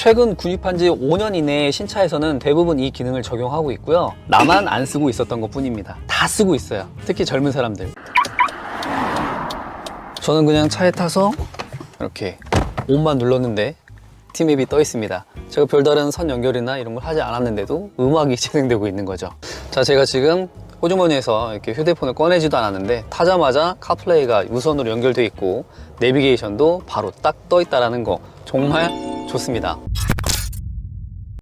최근 구입한 지 5년 이내의 신차에서는 대부분 이 기능을 적용하고 있고요. 나만 안 쓰고 있었던 것 뿐입니다. 다 쓰고 있어요. 특히 젊은 사람들. 저는 그냥 차에 타서 이렇게 온만 눌렀는데 T맵이 떠 있습니다. 제가 별다른 선 연결이나 이런 걸 하지 않았는데도 음악이 진행되고 있는 거죠. 자, 제가 지금 호주머니에서 이렇게 휴대폰을 꺼내지도 않았는데 타자마자 카플레이가 무선으로 연결되어 있고 내비게이션도 바로 딱 떠 있다는 거 정말 좋습니다.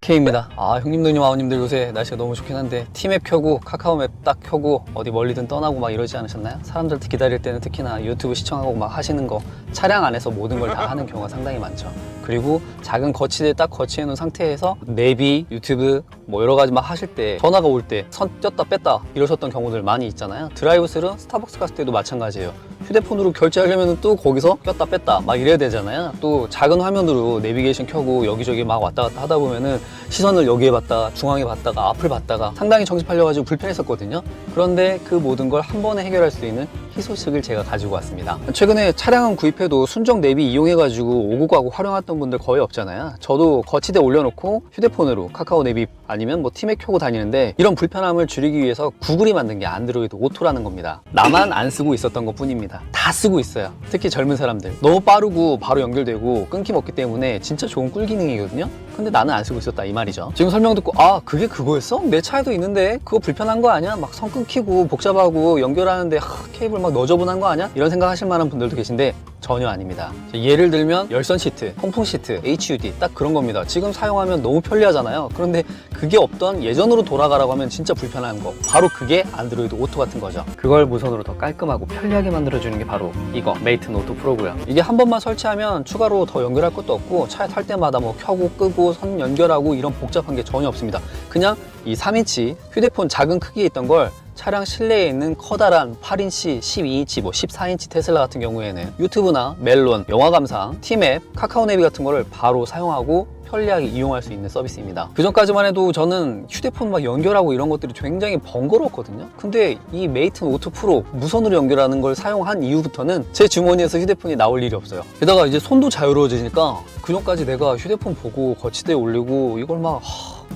K입니다. 형님 누님 아버님들 요새 날씨가 너무 좋긴 한데 T맵 켜고 카카오맵 딱 켜고 어디 멀리든 떠나고 막 이러지 않으셨나요? 사람들 기다릴 때는 특히나 유튜브 시청하고 막 하시는 거 차량 안에서 모든 걸 다 하는 경우가 상당히 많죠. 그리고 작은 거치대에 딱 거치해 놓은 상태에서 내비, 유튜브 뭐 여러 가지 막 하실 때 전화가 올 때 선 띄었다 뺐다 이러셨던 경우들 많이 있잖아요. 드라이브스루 스타벅스 갔을 때도 마찬가지예요. 휴대폰으로 결제하려면 또 거기서 꼈다 뺐다 막 이래야 되잖아요. 또 작은 화면으로 내비게이션 켜고 여기저기 막 왔다 갔다 하다 보면은 시선을 여기에 봤다가 중앙에 봤다가 앞을 봤다가 상당히 정신 팔려가지고 불편했었거든요. 그런데 그 모든 걸 한 번에 해결할 수 있는 희소식을 제가 가지고 왔습니다. 최근에 차량은 구입해도 순정 내비 이용해가지고 오고 가고 활용했던 분들 거의 없잖아요. 저도 거치대 올려놓고 휴대폰으로 카카오 내비 아니면 뭐 T맵 켜고 다니는데 이런 불편함을 줄이기 위해서 구글이 만든 게 안드로이드 오토라는 겁니다. 나만 안 쓰고 있었던 것 뿐입니다. 다 쓰고 있어요. 특히 젊은 사람들. 너무 빠르고 바로 연결되고 끊김 없기 때문에 진짜 좋은 꿀 기능이거든요. 근데 나는 안 쓰고 있었다 이 말이죠. 지금 설명 듣고 그게 그거였어? 내 차에도 있는데 그거 불편한 거 아니야? 막 선 끊기고 복잡하고 연결하는데 케이블 막 너저분한 거 아니야? 이런 생각 하실 만한 분들도 계신데 전혀 아닙니다. 예를 들면 열선 시트, 통풍 시트, HUD 딱 그런 겁니다. 지금 사용하면 너무 편리하잖아요. 그런데 그게 없던 예전으로 돌아가라고 하면 진짜 불편한 거 바로 그게 안드로이드 오토 같은 거죠. 그걸 무선으로 더 깔끔하고 편리하게 만들어주는 게 바로 이거 메이튼 오토 프로고요. 이게 한 번만 설치하면 추가로 더 연결할 것도 없고 차에 탈 때마다 뭐 켜고 끄고 선 연결하고 이런 복잡한 게 전혀 없습니다. 그냥 이 3인치 휴대폰 작은 크기에 있던 걸 차량 실내에 있는 커다란 8인치, 12인치, 뭐 14인치 테슬라 같은 경우에는 유튜브나 멜론, 영화 감상, T맵, 카카오 내비 같은 거를 바로 사용하고 편리하게 이용할 수 있는 서비스입니다. 그 전까지만 해도 저는 휴대폰 막 연결하고 이런 것들이 굉장히 번거로웠거든요. 근데 이 메이튼 오토 프로 무선으로 연결하는 걸 사용한 이후부터는 제 주머니에서 휴대폰이 나올 일이 없어요. 게다가 이제 손도 자유로워지니까 그 전까지 내가 휴대폰 보고 거치대에 올리고 이걸 막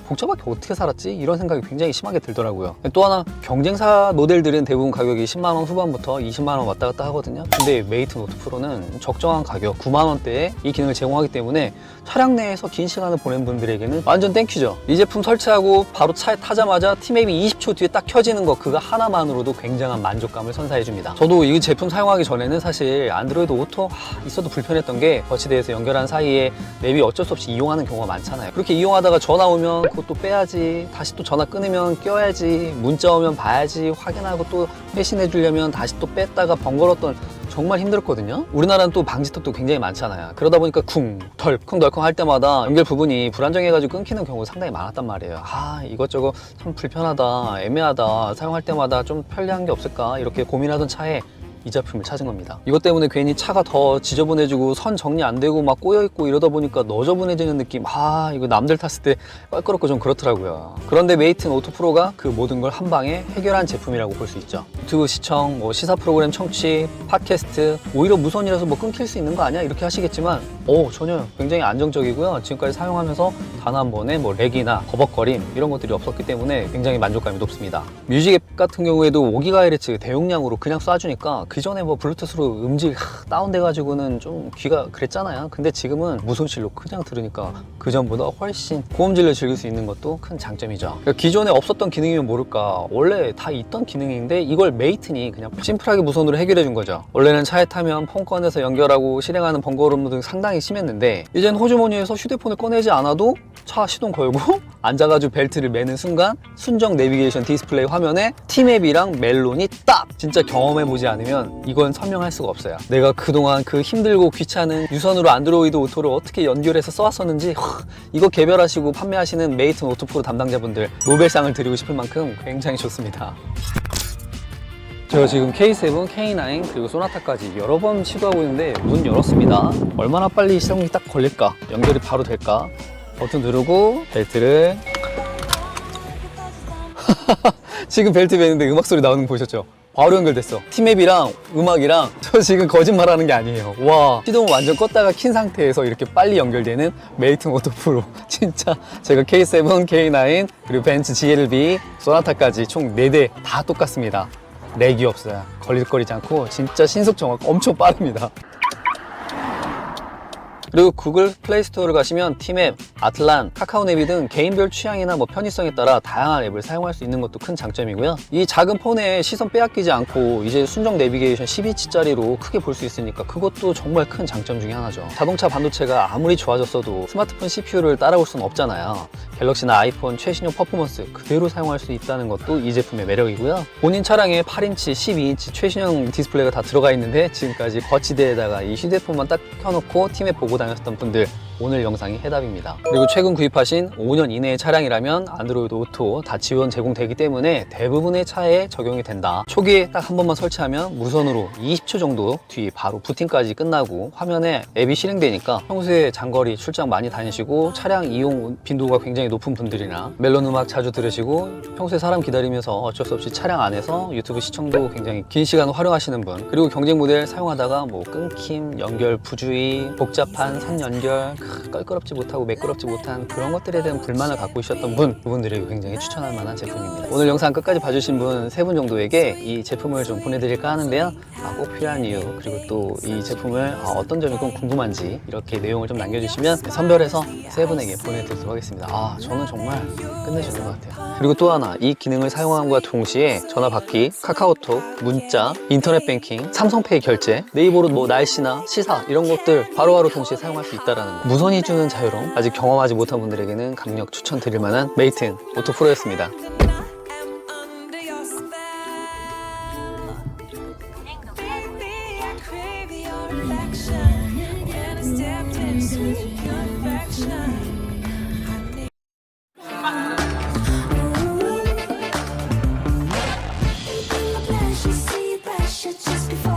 복잡하게 어떻게 살았지? 이런 생각이 굉장히 심하게 들더라고요. 또 하나 경쟁사 모델들은 대부분 가격이 10만원 후반부터 20만원 왔다 갔다 하거든요. 근데 메이튼 오토 프로는 적정한 가격 9만원대에 이 기능을 제공하기 때문에 차량 내에서 긴 시간을 보낸 분들에게는 완전 땡큐죠. 이 제품 설치하고 바로 차에 타자마자 T맵이 20초 뒤에 딱 켜지는 거 그거 하나만으로도 굉장한 만족감을 선사해줍니다. 저도 이 제품 사용하기 전에는 사실 안드로이드 오토 있어도 불편했던 게 거치대에서 연결한 사이에 맵이 어쩔 수 없이 이용하는 경우가 많잖아요. 그렇게 이용하다가 전화 오면 그것도 빼야지, 다시 또 전화 끊으면 껴야지, 문자 오면 봐야지, 확인하고 또 회신해 주려면 다시 또 뺐다가 번거롭던 정말 힘들었거든요. 우리나라는 또 방지턱도 굉장히 많잖아요. 그러다 보니까 쿵덜쿵 할 때마다 연결 부분이 불안정해가지고 끊기는 경우가 상당히 많았단 말이에요. 이것저것 참 불편하다, 애매하다, 사용할 때마다 좀 편리한 게 없을까 이렇게 고민하던 차에 이 제품을 찾은 겁니다. 이것 때문에 괜히 차가 더 지저분해지고 선 정리 안 되고 막 꼬여있고 이러다 보니까 너저분해지는 느낌. 이거 남들 탔을 때 껄끄럽고 좀 그렇더라고요. 그런데 메이튼 오토 프로가 그 모든 걸 한 방에 해결한 제품이라고 볼 수 있죠. 유튜브 시청, 뭐 시사 프로그램 청취, 팟캐스트, 오히려 무선이라서 뭐 끊길 수 있는 거 아니야? 이렇게 하시겠지만 전혀 굉장히 안정적이고요. 지금까지 사용하면서 단 한 번의 뭐 렉이나 버벅거림 이런 것들이 없었기 때문에 굉장히 만족감이 높습니다. 뮤직 앱 같은 경우에도 5GHz 대용량으로 그냥 쏴주니까 그전에 뭐 블루투스로 음질 다운돼가지고는 좀 귀가 그랬잖아요. 근데 지금은 무선실로 그냥 들으니까 그전보다 훨씬 고음질을 즐길 수 있는 것도 큰 장점이죠. 그러니까 기존에 없었던 기능이면 모를까 원래 다 있던 기능인데 이걸 메이튼이 그냥 심플하게 무선으로 해결해 준 거죠. 원래는 차에 타면 폰 꺼내서 연결하고 실행하는 번거로움도 상당히 심했는데 이젠 호주머니에서 휴대폰을 꺼내지 않아도 차 시동 걸고 앉아가지고 벨트를 매는 순간 순정 내비게이션 디스플레이 화면에 T맵이랑 멜론이 딱! 진짜 경험해보지 않으면 이건 설명할 수가 없어요. 내가 그동안 그 힘들고 귀찮은 유선으로 안드로이드 오토를 어떻게 연결해서 써왔었는지 이거 개별하시고 판매하시는 메이튼 오토 프로 담당자분들 노벨상을 드리고 싶을 만큼 굉장히 좋습니다. 제가 지금 K7, K9 그리고 소나타까지 여러 번 시도하고 있는데 문 열었습니다. 얼마나 빨리 시동이 딱 걸릴까? 연결이 바로 될까? 버튼 누르고 벨트를 지금 벨트 매는데 음악 소리 나오는 거 보셨죠? 바로 연결됐어. 팀앱이랑 음악이랑. 저 지금 거짓말하는 게 아니에요. 와, 시동을 완전 껐다가 킨 상태에서 이렇게 빨리 연결되는 메이튼 오토 프로. 진짜 제가 K7, K9 그리고 벤츠 GLB, 소나타까지 총 4대 다 똑같습니다. 렉이 없어요. 걸릴거리지 않고 진짜 신속 정확 엄청 빠릅니다. 그리고 구글 플레이 스토어를 가시면 팀앱, 아틀란, 카카오네비 등 개인별 취향이나 뭐 편의성에 따라 다양한 앱을 사용할 수 있는 것도 큰 장점이고요. 이 작은 폰에 시선 빼앗기지 않고 이제 순정 내비게이션 12인치짜리로 크게 볼 수 있으니까 그것도 정말 큰 장점 중에 하나죠. 자동차 반도체가 아무리 좋아졌어도 스마트폰 CPU를 따라올 수는 없잖아요. 갤럭시나 아이폰 최신형 퍼포먼스 그대로 사용할 수 있다는 것도 이 제품의 매력이고요. 본인 차량에 8인치, 12인치 최신형 디스플레이가 다 들어가 있는데 지금까지 거치대에다가 이 휴대폰만 딱 켜놓고 팀앱 보고 다녔던 분들, 오늘 영상이 해답입니다. 그리고 최근 구입하신 5년 이내의 차량이라면 안드로이드 오토 다 지원 제공되기 때문에 대부분의 차에 적용이 된다. 초기에 딱 한 번만 설치하면 무선으로 20초 정도 뒤 바로 부팅까지 끝나고 화면에 앱이 실행되니까 평소에 장거리 출장 많이 다니시고 차량 이용 빈도가 굉장히 높은 분들이나 멜론 음악 자주 들으시고 평소에 사람 기다리면서 어쩔 수 없이 차량 안에서 유튜브 시청도 굉장히 긴 시간 활용하시는 분, 그리고 경쟁 모델 사용하다가 뭐 끊김, 연결 부주의, 복잡한 선 연결, 껄끄럽지 못하고 매끄럽지 못한 그런 것들에 대한 불만을 갖고 있었던 분, 그분들에게 굉장히 추천할 만한 제품입니다. 오늘 영상 끝까지 봐주신 분 3분 정도에게 이 제품을 좀 보내드릴까 하는데요. 꼭 필요한 이유, 그리고 또 이 제품을 어떤 점이 좀 궁금한지 이렇게 내용을 좀 남겨주시면 선별해서 3분에게 보내드리도록 하겠습니다. 저는 정말 끝내주는 것 같아요. 그리고 또 하나, 이 기능을 사용함과 동시에 전화 받기, 카카오톡, 문자, 인터넷 뱅킹, 삼성페이 결제, 네이버로 뭐 날씨나 시사 이런 것들 바로바로 동시에 사용할 수 있다는 거. 무선이 주는 자유로움, 아직 경험하지 못한 분들에게는 강력 추천드릴 만한 메이튼 오토 프로였습니다. Just before